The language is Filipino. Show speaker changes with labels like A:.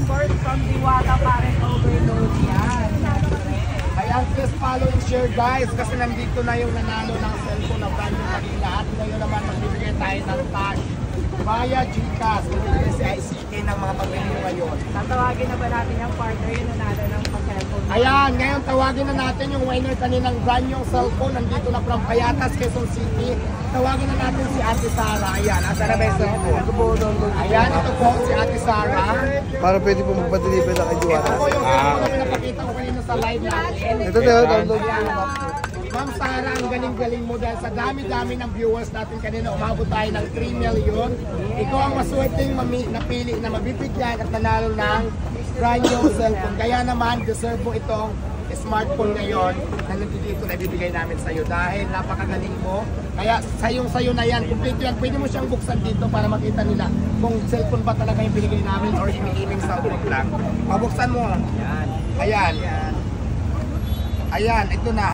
A: coin from Diwata Parent Overload yan.
B: Ayan, please follow and share guys kasi nandito na yung nanalo ng cellphone na brand new kanila at ngayon naman magbibigay tayo ng cash via GCash. Magbibigay si ICK ng mga pamilya ngayon.
A: Tatawagin na ba natin yung partner yung nanalo ng cellphone?
B: Ayan, ngayon tawagin na natin yung winner kaninang brand new cellphone. Nandito na from Payatas, Quezon City. Tawagin na natin si Ate Sara. Ayan, asa na ba yung cellphone? Ayan, ito po si Ate Sara.
C: Para pwede po magpa-deliver na kay Diwata.
B: Ito po yung cellphone na pinapakita ko kanina sa live natin.
C: Ito na, download.
B: Ma'am Sara, ang galing-galing mo dahil sa dami-dami ng viewers natin kanina, umabot tayo ng 3 million. Ikaw ang maswerteng napili na mabibigyan at nanalo ng brand new cellphone. Kaya naman, deserve mo itong smartphone ngayon na nandito na ibibigay namin sa'yo dahil napakagaling mo. Kaya sayo na yan. Complete yan. Pwede mo siyang buksan dito para makita nila kung cellphone ba talaga yung binigay namin or imi-iming cellphone lang. Mabuksan mo. Ayan. Ayan, ito na.